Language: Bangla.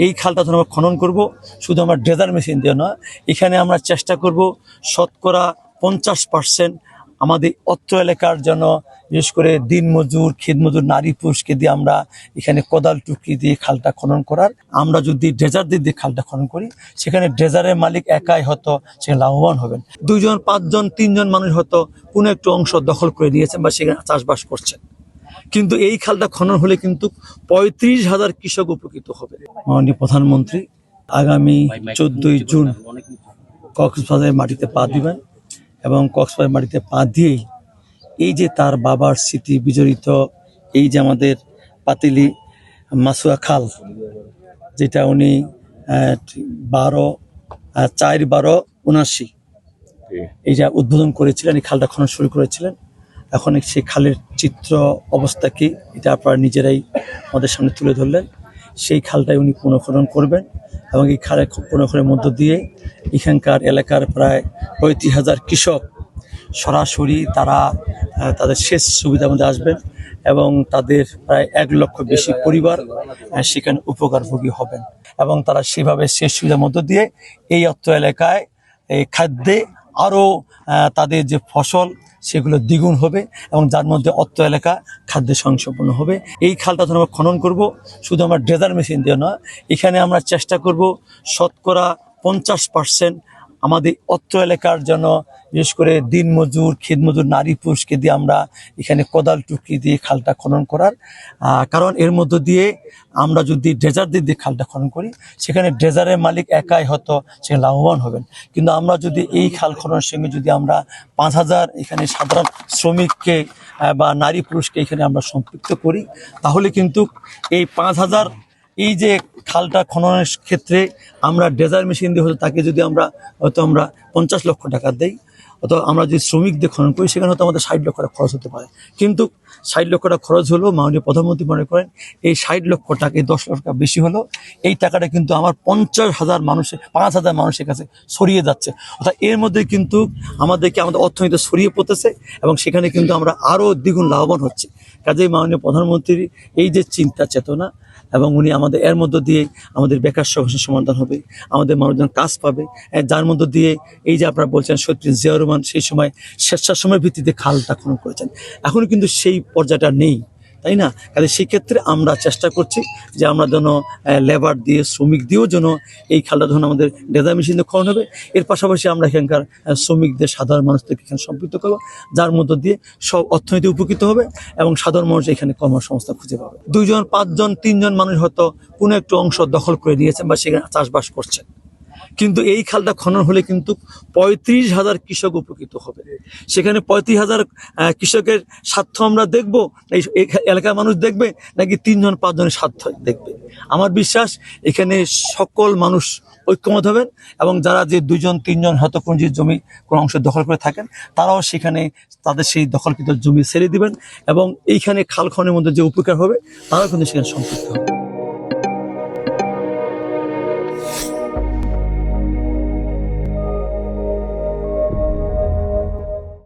এই খালটা যখন আমরা খনন করব, শুধু আমরা ড্রেজার মেশিন দিয়ে নয়, এখানে আমরা চেষ্টা করব শতকরা 50% আমাদের অত্র এলাকার জন্য, বিশেষ করে দিনমজুর, ক্ষেতমজুর, নারী পুরুষকে দিয়ে আমরা এখানে কোদাল টুকরি দিয়ে খালটা খনন করার। আমরা যদি ড্রেজার দিয়ে খালটা খনন করি, সেখানে ড্রেজারের মালিক একাই হয়তো সেখানে লাভবান হবেন। 2 জন, 5 জন, 3 জন মানুষ হয়তো কোনো একটু অংশ দখল করে নিয়েছেন বা সেখানে চাষবাস করছেন। কিন্তু এই খালটা খনন হলে কিন্তু 35,000 কৃষক উপকৃত হবে। মাননীয় প্রধানমন্ত্রী আগামী 14 জুন কক্সবাজারের মাটিতে পা দিবেন এবং কক্সবাজার মাটিতে পা দিয়েই এই যে তার বাবার স্মৃতি বিজড়িত এই যে আমাদের পাতিলি মাসুয়া খাল, যেটা উনি 4/12/79 এই যে উদ্বোধন করেছিলেন, এই খালটা খনন শুরু করেছিলেন। এখন সেই খালের চিত্র অবস্থা কি, এটা আপনারা নিজেরাই আমাদের সামনে তুলে ধরলেন। সেই খালটাই উনি পুনঃখনন করবেন এবং এই খালের পুনঃখননের মধ্য দিয়ে এখানকার এলাকার প্রায় 35,000 কৃষক সরাসরি তারা তাদের সেচ সুবিধার মধ্যে আসবেন এবং তাদের প্রায় 1 লক্ষ বেশি পরিবার সেখানে উপকারভোগী হবেন এবং তারা সেভাবে সেচ সুবিধার মধ্য দিয়ে এই অত্র এলাকায় এই খাদ্যে আরও তাদের যে ফসল সেগুলো দ্বিগুণ হবে এবং যার মধ্যে অত্র এলাকা খাদ্যে স্বয়ংসম্পূর্ণ হবে। এই খালটা যখন আমরা খনন করব, শুধু আমরা ড্রেজার মেশিন দিয়ে নয়, এখানে আমরা চেষ্টা করব শতকরা 50% আমাদের অত্র এলাকার জন্য, বিশেষ করে দিনমজুর, ক্ষেতমজুর, নারী পুরুষকে দিয়ে আমরা এখানে কোদাল টুকরি দিয়ে খালটা খনন করার। কারণ এর মধ্য দিয়ে আমরা যদি ড্রেজার দিয়ে খালটা খনন করি, সেখানে ড্রেজারের মালিক একাই হয়তো সেখানে লাভবান হবেন। কিন্তু আমরা যদি এই খাল খননের সঙ্গে যদি আমরা 5,000 এখানে সাধারণ শ্রমিককে বা নারী পুরুষকে এখানে আমরা সম্পৃক্ত করি, তাহলে কিন্তু এই 5,000 এই যে খালটা খননের ক্ষেত্রে আমরা ড্রেজার মেশিন দিয়ে হয়তো তাকে যদি আমরা 50 লক্ষ টাকা দেই, অথবা আমরা যদি শ্রমিকদের খনন করি, সেখানে হয়তো আমাদের 60 লক্ষ টাকা খরচ হতে পারে। কিন্তু 60 লক্ষ টাকা খরচ হলো, মাননীয় প্রধানমন্ত্রী মনে করেন এই 60 লক্ষ টাকা, এই 10 লক্ষ টাকা বেশি হলো, এই টাকাটা কিন্তু আমার 5,000 মানুষের কাছে ছড়িয়ে যাচ্ছে। অর্থাৎ এর মধ্যে কিন্তু আমাদের অর্থনীতি ছড়িয়ে পড়তেছে এবং সেখানে কিন্তু আমরা আরও দ্বিগুণ লাভবান হচ্ছে। কাজেই মাননীয় প্রধানমন্ত্রীর এই যে চিন্তা চেতনা, এবং উনি আমাদের এর মধ্য দিয়ে আমাদের বেকার সমস্যার সমাধান হবে, আমাদের মানুষজন কাজ পাবে, যার মধ্য দিয়ে এই যে আপনারা বলছেন সত্যি জিয়াউর রহমান সেই সময় স্বেচ্ছাশ্রমের ভিত্তিতে খালটা খনন করেছেন, এখন কিন্তু সেই পর্যায়টা নেই, তাই না? কাজে সেই ক্ষেত্রে আমরা চেষ্টা করছি যে আমরা যেন লেবার দিয়ে, শ্রমিক দিয়েও যেন এই খালটা যখন আমাদের ড্রেজার মেশিন দিয়ে খনন হবে, এর পাশাপাশি আমরা এখানকার শ্রমিকদের, সাধারণ মানুষদেরকে এখানে সম্পৃক্ত করবো, যার মধ্য দিয়ে সব অর্থনীতি উপকৃত হবে এবং সাধারণ মানুষ এখানে কর্মসংস্থান খুঁজে পাবে। 2 জন, 5 জন, 3 জন মানুষ হয়তো কোনো একটু অংশ দখল করে নিয়েছেন বা সেখানে চাষবাস করছেন। কিন্তু এই খালটা খনন হলে কিন্তু 35,000 কৃষক উপকৃত হবে। সেখানে 35,000 কৃষকের স্বার্থ আমরা দেখব, এই এলাকার মানুষ দেখবে, নাকি 3 জন 5 জনের স্বার্থ দেখবে? আমার বিশ্বাস এখানে সকল মানুষ ঐক্যমত হবেন এবং যারা যে 2 জন 3 জন হয়তো কোন যে জমি কোন অংশ দখল করে থাকেন, তারাও সেখানে তাদের সেই দখলকৃত জমি ছেড়ে দিবেন এবং এইখানে খাল খননের মধ্যে যে উপকার হবে, তারাও কিন্তু সেখানে সম্পৃক্ত হবে।